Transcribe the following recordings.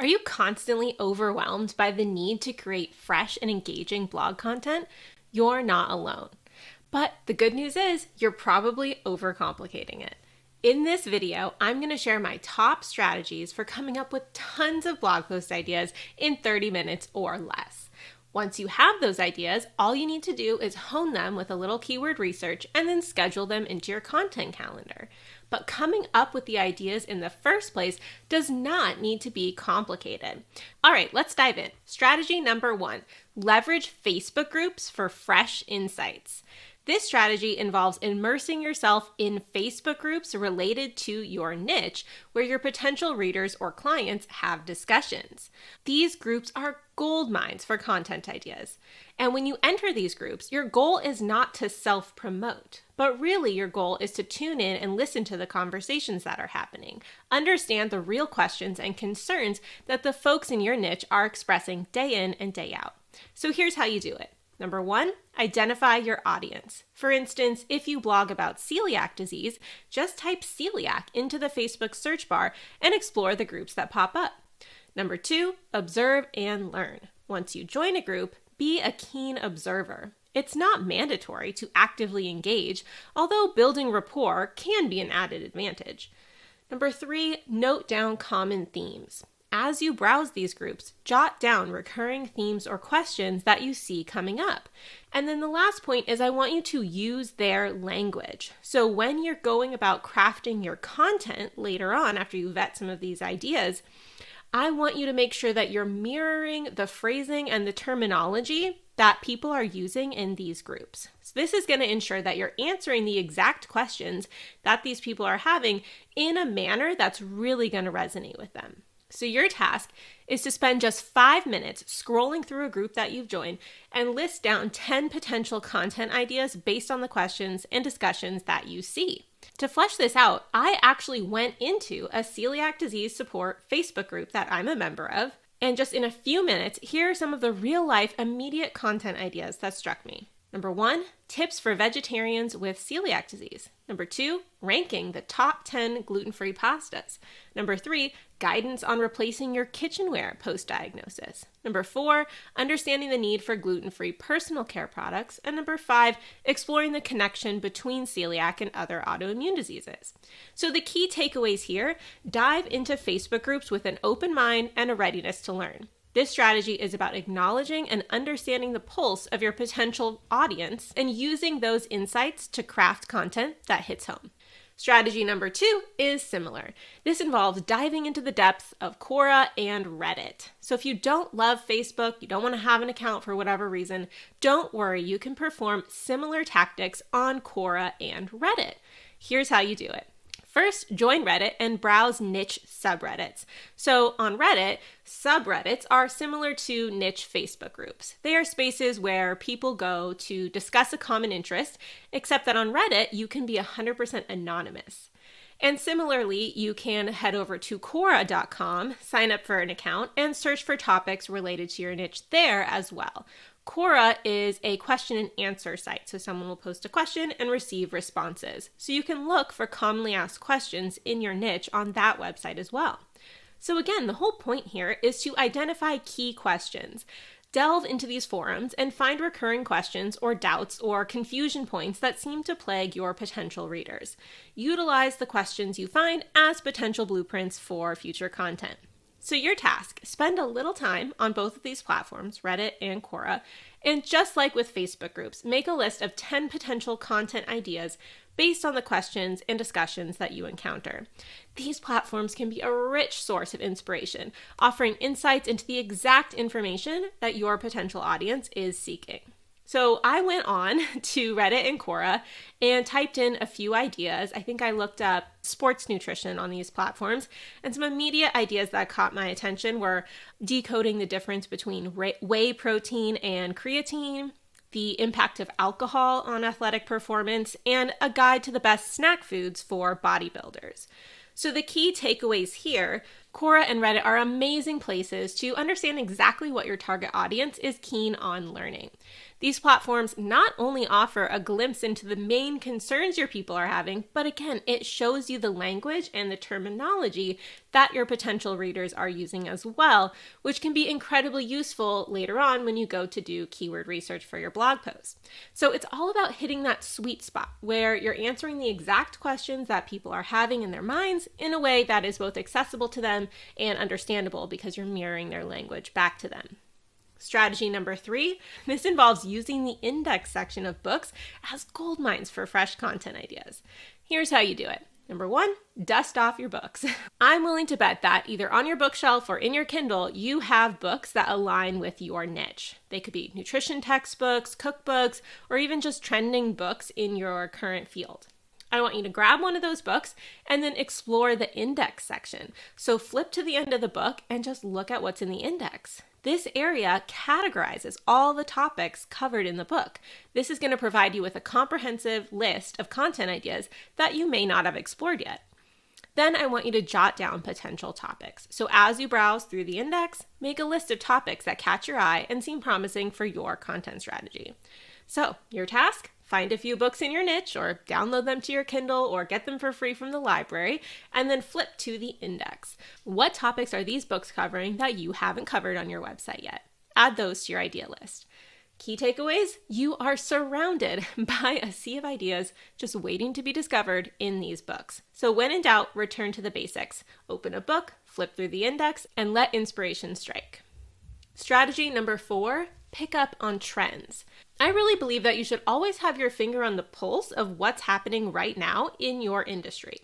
Are you constantly overwhelmed by the need to create fresh and engaging blog content? You're not alone. But the good news is you're probably overcomplicating it. In this video, I'm going to share my top strategies for coming up with tons of blog post ideas in 30 minutes or less. Once you have those ideas, all you need to do is hone them with a little keyword research and then schedule them into your content calendar. But coming up with the ideas in the first place does not need to be complicated. All right, let's dive in. Strategy number 1, leverage Facebook groups for fresh insights. This strategy involves immersing yourself in Facebook groups related to your niche where your potential readers or clients have discussions. These groups are gold mines for content ideas. And when you enter these groups, your goal is not to self-promote, but really your goal is to tune in and listen to the conversations that are happening, understand the real questions and concerns that the folks in your niche are expressing day in and day out. So here's how you do it. Number 1, identify your audience. For instance, if you blog about celiac disease, just type celiac into the Facebook search bar and explore the groups that pop up. Number 2, observe and learn. Once you join a group, be a keen observer. It's not mandatory to actively engage, although building rapport can be an added advantage. Number 3, note down common themes. As you browse these groups, jot down recurring themes or questions that you see coming up. And then the last point is I want you to use their language. So when you're going about crafting your content later on, after you vet some of these ideas, I want you to make sure that you're mirroring the phrasing and the terminology that people are using in these groups. So this is going to ensure that you're answering the exact questions that these people are having in a manner that's really going to resonate with them. So your task is to spend just 5 minutes scrolling through a group that you've joined and list down 10 potential content ideas based on the questions and discussions that you see. To flesh this out, I actually went into a celiac disease support Facebook group that I'm a member of, and just in a few minutes, here are some of the real-life immediate content ideas that struck me. Number 1, tips for vegetarians with celiac disease. Number 2, ranking the top 10 gluten-free pastas. Number 3, guidance on replacing your kitchenware post-diagnosis. Number 4, understanding the need for gluten-free personal care products. And number 5, exploring the connection between celiac and other autoimmune diseases. So the key takeaways here, dive into Facebook groups with an open mind and a readiness to learn. This strategy is about acknowledging and understanding the pulse of your potential audience and using those insights to craft content that hits home. Strategy number 2 is similar. This involves diving into the depths of Quora and Reddit. So if you don't love Facebook, you don't want to have an account for whatever reason, don't worry, you can perform similar tactics on Quora and Reddit. Here's how you do it. First, join Reddit and browse niche subreddits. So on Reddit, subreddits are similar to niche Facebook groups. They are spaces where people go to discuss a common interest, except that on Reddit, you can be 100% anonymous. And similarly, you can head over to Quora.com, sign up for an account, and search for topics related to your niche there as well. Quora is a question and answer site, so someone will post a question and receive responses. So you can look for commonly asked questions in your niche on that website as well. So again, the whole point here is to identify key questions. Delve into these forums and find recurring questions or doubts or confusion points that seem to plague your potential readers. Utilize the questions you find as potential blueprints for future content. So your task, spend a little time on both of these platforms, Reddit and Quora, and just like with Facebook groups, make a list of 10 potential content ideas based on the questions and discussions that you encounter. These platforms can be a rich source of inspiration, offering insights into the exact information that your potential audience is seeking. So I went on to Reddit and Quora and typed in a few ideas. I think I looked up sports nutrition on these platforms, and some immediate ideas that caught my attention were decoding the difference between whey protein and creatine, the impact of alcohol on athletic performance, and a guide to the best snack foods for bodybuilders. So the key takeaways here, Quora and Reddit are amazing places to understand exactly what your target audience is keen on learning. These platforms not only offer a glimpse into the main concerns your people are having, but again, it shows you the language and the terminology that your potential readers are using as well, which can be incredibly useful later on when you go to do keyword research for your blog post. So it's all about hitting that sweet spot where you're answering the exact questions that people are having in their minds in a way that is both accessible to them and understandable because you're mirroring their language back to them. Strategy number 3, this involves using the index section of books as gold mines for fresh content ideas. Here's how you do it. Number 1, dust off your books. I'm willing to bet that either on your bookshelf or in your Kindle, you have books that align with your niche. They could be nutrition textbooks, cookbooks, or even just trending books in your current field. I want you to grab one of those books and then explore the index section. So flip to the end of the book and just look at what's in the index. This area categorizes all the topics covered in the book. This is going to provide you with a comprehensive list of content ideas that you may not have explored yet. Then I want you to jot down potential topics. So as you browse through the index, make a list of topics that catch your eye and seem promising for your content strategy. So your task? Find a few books in your niche or download them to your Kindle or get them for free from the library and then flip to the index. What topics are these books covering that you haven't covered on your website yet? Add those to your idea list. Key takeaways, you are surrounded by a sea of ideas just waiting to be discovered in these books. So when in doubt, return to the basics. Open a book, flip through the index, and let inspiration strike. Strategy number 4, pick up on trends. I really believe that you should always have your finger on the pulse of what's happening right now in your industry.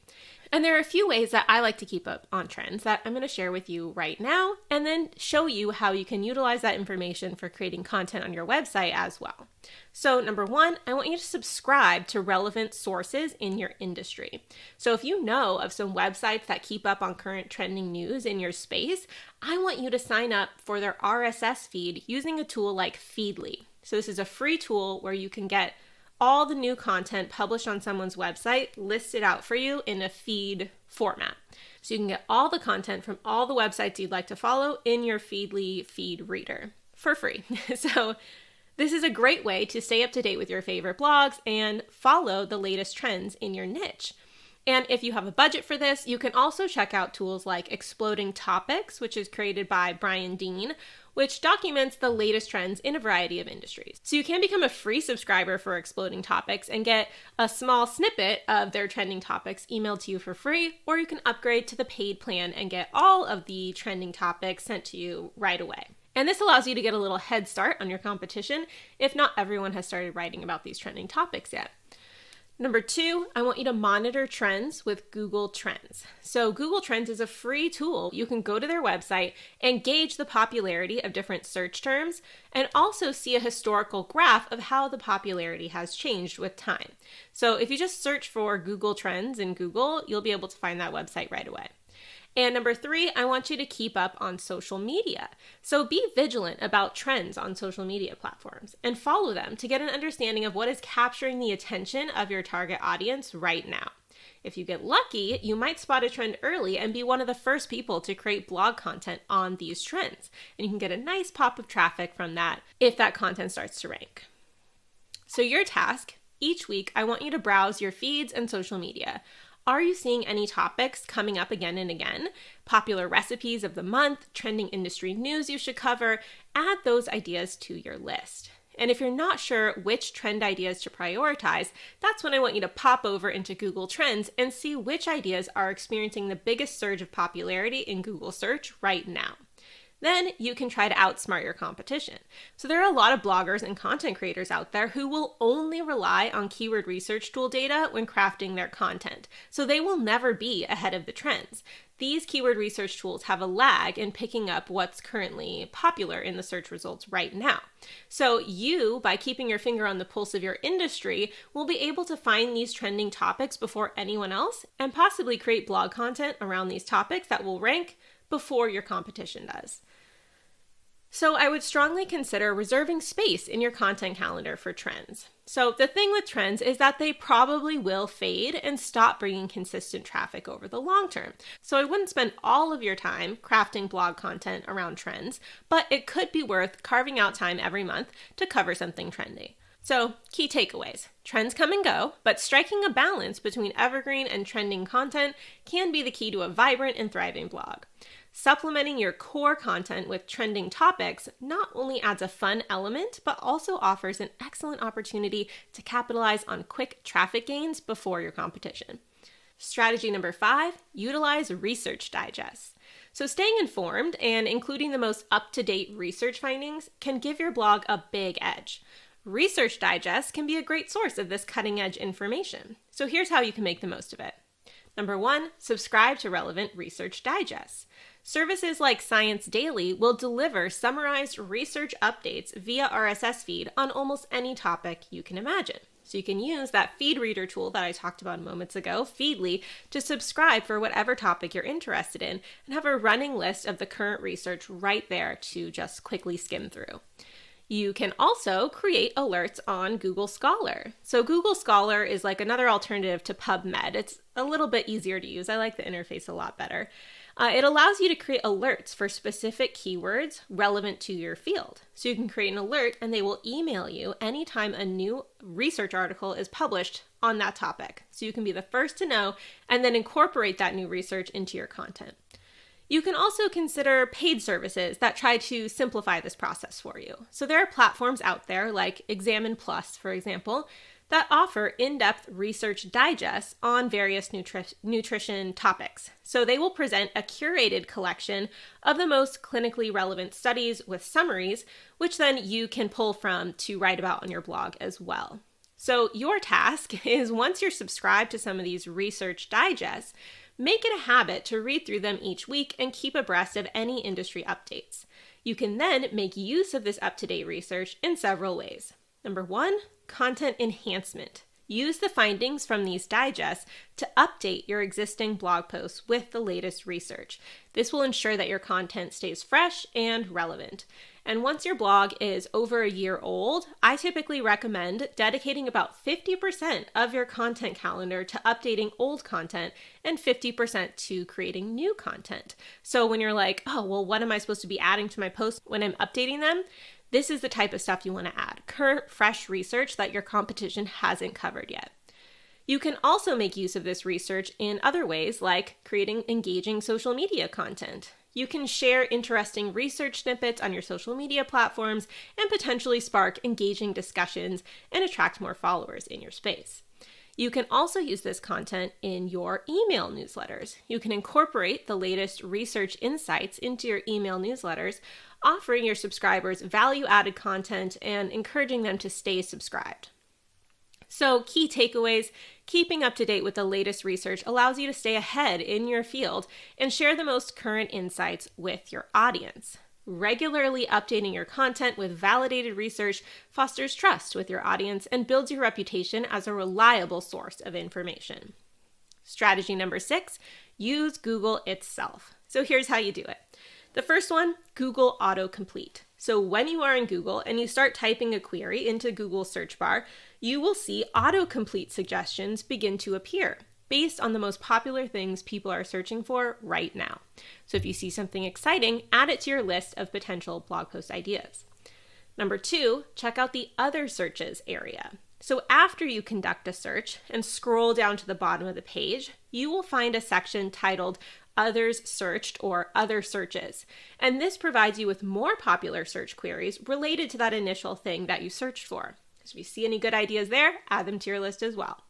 And there are a few ways that I like to keep up on trends that I'm going to share with you right now, and then show you how you can utilize that information for creating content on your website as well. So number 1, I want you to subscribe to relevant sources in your industry. So if you know of some websites that keep up on current trending news in your space, I want you to sign up for their RSS feed using a tool like Feedly. So this is a free tool where you can get all the new content published on someone's website listed out for you in a feed format. So you can get all the content from all the websites you'd like to follow in your Feedly feed reader for free. So this is a great way to stay up to date with your favorite blogs and follow the latest trends in your niche. And if you have a budget for this, you can also check out tools like Exploding Topics, which is created by Brian Dean, which documents the latest trends in a variety of industries. So you can become a free subscriber for Exploding Topics and get a small snippet of their trending topics emailed to you for free, or you can upgrade to the paid plan and get all of the trending topics sent to you right away. And this allows you to get a little head start on your competition if not everyone has started writing about these trending topics yet. Number 2, I want you to monitor trends with Google Trends. So Google Trends is a free tool. You can go to their website and gauge the popularity of different search terms and also see a historical graph of how the popularity has changed with time. So if you just search for Google Trends in Google, you'll be able to find that website right away. And number 3, I want you to keep up on social media. So be vigilant about trends on social media platforms and follow them to get an understanding of what is capturing the attention of your target audience right now. If you get lucky, you might spot a trend early and be one of the first people to create blog content on these trends. And you can get a nice pop of traffic from that if that content starts to rank. So your task, each week, I want you to browse your feeds and social media. Are you seeing any topics coming up again and again? Popular recipes of the month, trending industry news you should cover? Add those ideas to your list. And if you're not sure which trend ideas to prioritize, that's when I want you to pop over into Google Trends and see which ideas are experiencing the biggest surge of popularity in Google search right now. Then you can try to outsmart your competition. So there are a lot of bloggers and content creators out there who will only rely on keyword research tool data when crafting their content. So they will never be ahead of the trends. These keyword research tools have a lag in picking up what's currently popular in the search results right now. So you, by keeping your finger on the pulse of your industry, will be able to find these trending topics before anyone else and possibly create blog content around these topics that will rank before your competition does. So I would strongly consider reserving space in your content calendar for trends. So the thing with trends is that they probably will fade and stop bringing consistent traffic over the long term. So I wouldn't spend all of your time crafting blog content around trends, but it could be worth carving out time every month to cover something trendy. So, key takeaways. Trends come and go, but striking a balance between evergreen and trending content can be the key to a vibrant and thriving blog. Supplementing your core content with trending topics not only adds a fun element, but also offers an excellent opportunity to capitalize on quick traffic gains before your competition. Strategy number 5, utilize research digests. So staying informed and including the most up-to-date research findings can give your blog a big edge. Research digests can be a great source of this cutting-edge information. So here's how you can make the most of it. Number 1, subscribe to relevant research digests. Services like Science Daily will deliver summarized research updates via RSS feed on almost any topic you can imagine. So you can use that feed reader tool that I talked about moments ago, Feedly, to subscribe for whatever topic you're interested in and have a running list of the current research right there to just quickly skim through. You can also create alerts on Google Scholar. So Google Scholar is like another alternative to PubMed. It's a little bit easier to use. I like the interface a lot better. It allows you to create alerts for specific keywords relevant to your field. So you can create an alert and they will email you anytime a new research article is published on that topic. So you can be the first to know and then incorporate that new research into your content. You can also consider paid services that try to simplify this process for you. So there are platforms out there like Examine Plus, for example, that offer in-depth research digests on various nutrition topics. So they will present a curated collection of the most clinically relevant studies with summaries, which then you can pull from to write about on your blog as well. So your task is, once you're subscribed to some of these research digests, make it a habit to read through them each week and keep abreast of any industry updates. You can then make use of this up-to-date research in several ways. Number 1, content enhancement. Use the findings from these digests to update your existing blog posts with the latest research. This will ensure that your content stays fresh and relevant. And once your blog is over a year old, I typically recommend dedicating about 50% of your content calendar to updating old content and 50% to creating new content. So when you're like, oh, well, what am I supposed to be adding to my posts when I'm updating them? This is the type of stuff you want to add, current, fresh research that your competition hasn't covered yet. You can also make use of this research in other ways, like creating engaging social media content. You can share interesting research snippets on your social media platforms and potentially spark engaging discussions and attract more followers in your space. You can also use this content in your email newsletters. You can incorporate the latest research insights into your email newsletters, offering your subscribers value-added content and encouraging them to stay subscribed. So, key takeaways: keeping up to date with the latest research allows you to stay ahead in your field and share the most current insights with your audience. Regularly updating your content with validated research fosters trust with your audience and builds your reputation as a reliable source of information. Strategy number 6, use Google itself. So here's how you do it. The first one, Google autocomplete. So when you are in Google and you start typing a query into Google's search bar, you will see autocomplete suggestions begin to appear based on the most popular things people are searching for right now. So if you see something exciting, add it to your list of potential blog post ideas. Number 2, check out the other searches area. So after you conduct a search and scroll down to the bottom of the page, you will find a section titled Others Searched or Other Searches. And this provides you with more popular search queries related to that initial thing that you searched for. So if you see any good ideas there, add them to your list as well.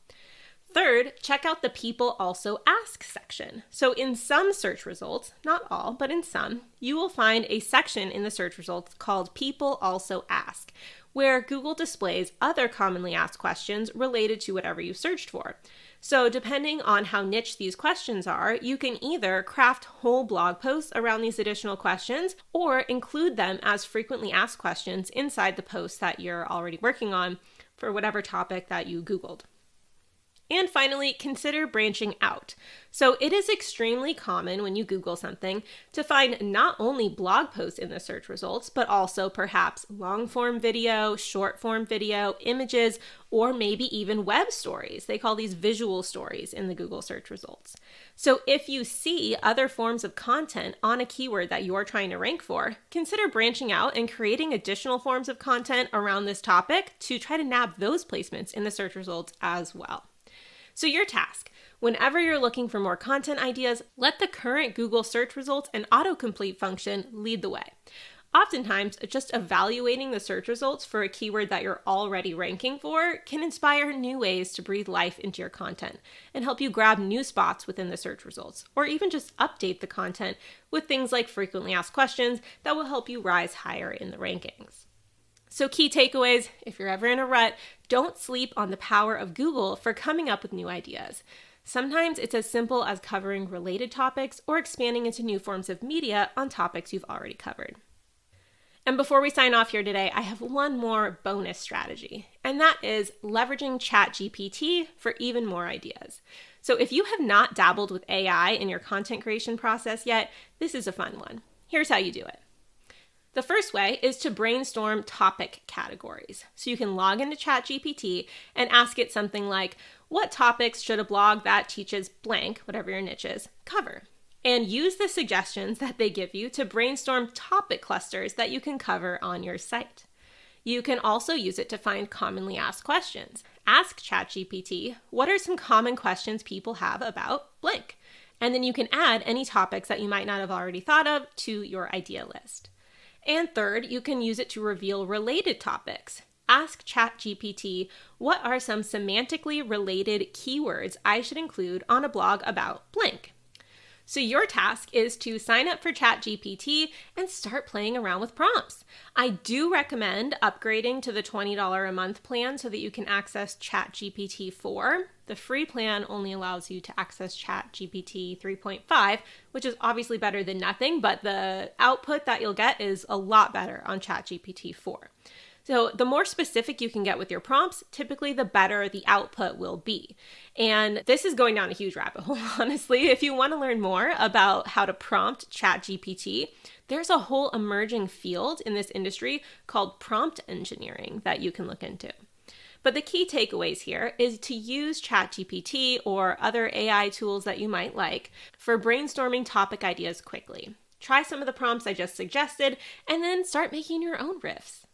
Third, check out the People Also Ask section. So in some search results, not all, but in some, you will find a section in the search results called People Also Ask, where Google displays other commonly asked questions related to whatever you searched for. So depending on how niche these questions are, you can either craft whole blog posts around these additional questions or include them as frequently asked questions inside the post that you're already working on for whatever topic that you Googled. And finally, consider branching out. So it is extremely common when you Google something to find not only blog posts in the search results, but also perhaps long form video, short form video, images, or maybe even web stories. They call these visual stories in the Google search results. So if you see other forms of content on a keyword that you're trying to rank for, consider branching out and creating additional forms of content around this topic to try to nab those placements in the search results as well. So your task, whenever you're looking for more content ideas, let the current Google search results and autocomplete function lead the way. Oftentimes, just evaluating the search results for a keyword that you're already ranking for can inspire new ways to breathe life into your content and help you grab new spots within the search results, or even just update the content with things like frequently asked questions that will help you rise higher in the rankings. So key takeaways, if you're ever in a rut, don't sleep on the power of Google for coming up with new ideas. Sometimes it's as simple as covering related topics or expanding into new forms of media on topics you've already covered. And before we sign off here today, I have one more bonus strategy, and that is leveraging ChatGPT for even more ideas. So if you have not dabbled with AI in your content creation process yet, this is a fun one. Here's how you do it. The first way is to brainstorm topic categories. So you can log into ChatGPT and ask it something like, what topics should a blog that teaches blank, whatever your niche is, cover? And use the suggestions that they give you to brainstorm topic clusters that you can cover on your site. You can also use it to find commonly asked questions. Ask ChatGPT, what are some common questions people have about blank? And then you can add any topics that you might not have already thought of to your idea list. And third, you can use it to reveal related topics. Ask ChatGPT, what are some semantically related keywords I should include on a blog about blank? So your task is to sign up for ChatGPT and start playing around with prompts. I do recommend upgrading to the $20 a month plan so that you can access ChatGPT 4. The free plan only allows you to access ChatGPT 3.5, which is obviously better than nothing, but the output that you'll get is a lot better on ChatGPT 4. So the more specific you can get with your prompts, typically the better the output will be. And this is going down a huge rabbit hole, honestly. If you want to learn more about how to prompt ChatGPT, there's a whole emerging field in this industry called prompt engineering that you can look into. But the key takeaways here is to use ChatGPT or other AI tools that you might like for brainstorming topic ideas quickly. Try some of the prompts I just suggested, and then start making your own riffs.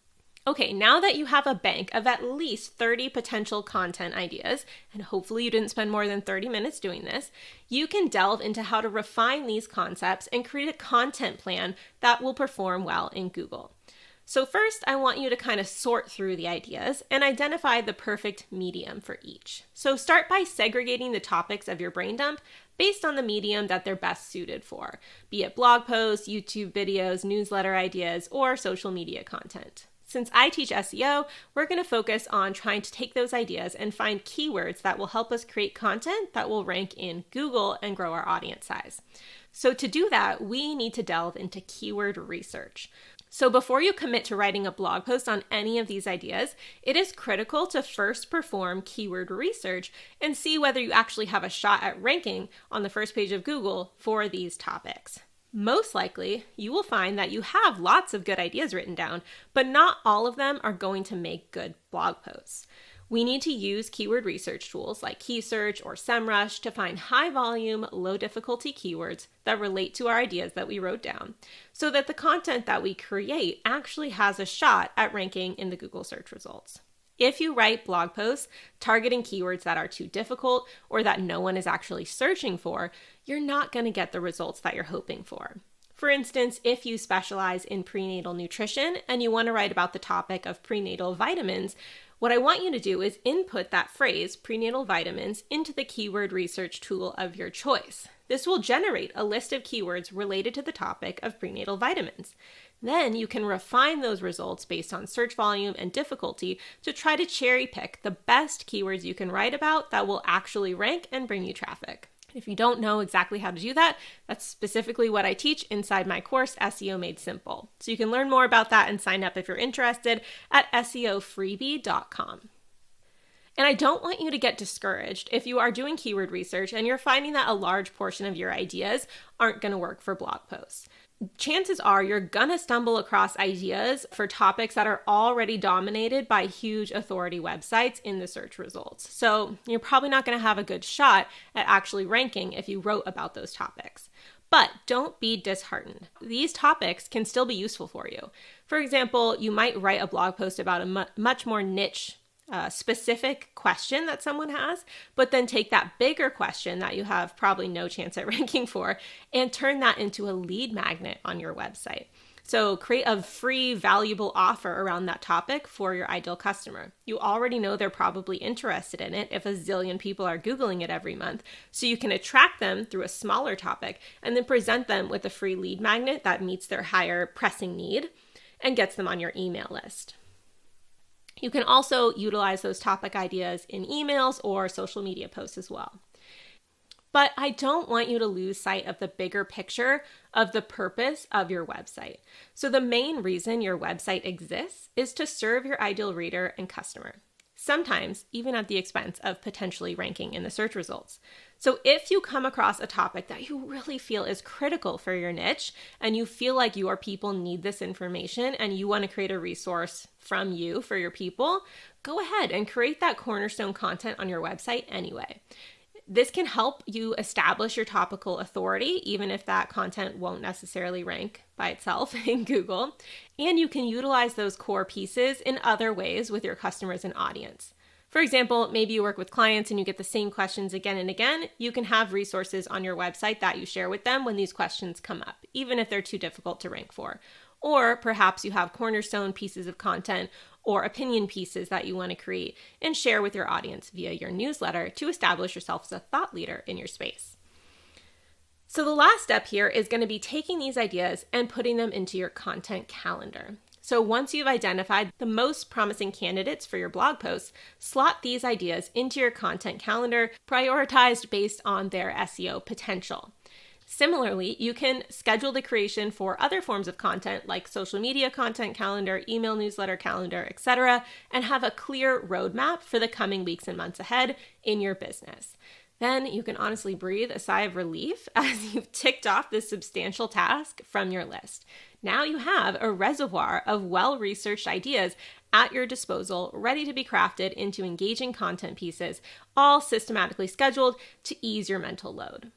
Okay, now that you have a bank of at least 30 potential content ideas, and hopefully you didn't spend more than 30 minutes doing this, you can delve into how to refine these concepts and create a content plan that will perform well in Google. So first, I want you to kind of sort through the ideas and identify the perfect medium for each. So start by segregating the topics of your brain dump based on the medium that they're best suited for, be it blog posts, YouTube videos, newsletter ideas, or social media content. Since I teach SEO, we're going to focus on trying to take those ideas and find keywords that will help us create content that will rank in Google and grow our audience size. So to do that, we need to delve into keyword research. So before you commit to writing a blog post on any of these ideas, it is critical to first perform keyword research and see whether you actually have a shot at ranking on the first page of Google for these topics. Most likely, you will find that you have lots of good ideas written down, but not all of them are going to make good blog posts. We need to use keyword research tools like KeySearch or SEMrush to find high volume, low difficulty keywords that relate to our ideas that we wrote down, so that the content that we create actually has a shot at ranking in the Google search results. If you write blog posts targeting keywords that are too difficult or that no one is actually searching for, you're not going to get the results that you're hoping for. For instance, if you specialize in prenatal nutrition and you want to write about the topic of prenatal vitamins, what I want you to do is input that phrase, prenatal vitamins, into the keyword research tool of your choice. This will generate a list of keywords related to the topic of prenatal vitamins. Then you can refine those results based on search volume and difficulty to try to cherry pick the best keywords you can write about that will actually rank and bring you traffic. If you don't know exactly how to do that, that's specifically what I teach inside my course, SEO Made Simple. So you can learn more about that and sign up if you're interested at SEOfreebie.com. And I don't want you to get discouraged if you are doing keyword research and you're finding that a large portion of your ideas aren't going to work for blog posts. Chances are you're gonna stumble across ideas for topics that are already dominated by huge authority websites in the search results. So you're probably not gonna have a good shot at actually ranking if you wrote about those topics. But don't be disheartened. These topics can still be useful for you. For example, you might write a blog post about a much more niche specific question that someone has, but then take that bigger question that you have probably no chance at ranking for and turn that into a lead magnet on your website. So create a free, valuable offer around that topic for your ideal customer. You already know they're probably interested in it if a zillion people are Googling it every month. So you can attract them through a smaller topic and then present them with a free lead magnet that meets their higher pressing need and gets them on your email list. You can also utilize those topic ideas in emails or social media posts as well. But I don't want you to lose sight of the bigger picture of the purpose of your website. So the main reason your website exists is to serve your ideal reader and customer, sometimes even at the expense of potentially ranking in the search results. So if you come across a topic that you really feel is critical for your niche and you feel like your people need this information and you want to create a resource from you for your people, go ahead and create that cornerstone content on your website anyway. This can help you establish your topical authority, even if that content won't necessarily rank by itself in Google. And you can utilize those core pieces in other ways with your customers and audience. For example, maybe you work with clients and you get the same questions again and again. You can have resources on your website that you share with them when these questions come up, even if they're too difficult to rank for. Or perhaps you have cornerstone pieces of content or opinion pieces that you want to create and share with your audience via your newsletter to establish yourself as a thought leader in your space. So the last step here is going to be taking these ideas and putting them into your content calendar. So once you've identified the most promising candidates for your blog posts, slot these ideas into your content calendar, prioritized based on their SEO potential. Similarly, you can schedule the creation for other forms of content like social media content calendar, email newsletter calendar, etc., and have a clear roadmap for the coming weeks and months ahead in your business. Then you can honestly breathe a sigh of relief as you've ticked off this substantial task from your list. Now you have a reservoir of well-researched ideas at your disposal, ready to be crafted into engaging content pieces, all systematically scheduled to ease your mental load.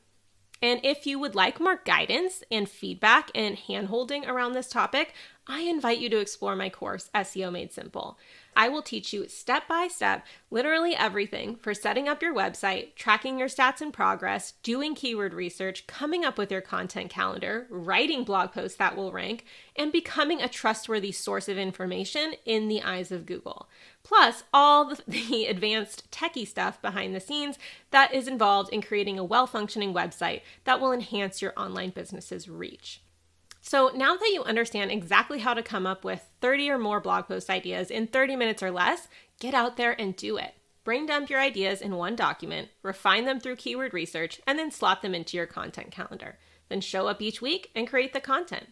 And if you would like more guidance and feedback and hand-holding around this topic, I invite you to explore my course, SEO Made Simple. I will teach you step-by-step, literally everything for setting up your website, tracking your stats and progress, doing keyword research, coming up with your content calendar, writing blog posts that will rank, and becoming a trustworthy source of information in the eyes of Google. Plus, all the advanced techie stuff behind the scenes that is involved in creating a well-functioning website that will enhance your online business's reach. So now that you understand exactly how to come up with 30 or more blog post ideas in 30 minutes or less, get out there and do it. Brain dump your ideas in one document, refine them through keyword research, and then slot them into your content calendar. Then show up each week and create the content.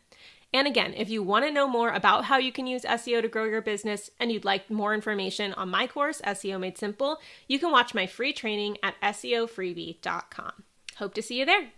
And again, if you want to know more about how you can use SEO to grow your business and you'd like more information on my course, SEO Made Simple, you can watch my free training at SEOfreebie.com. Hope to see you there.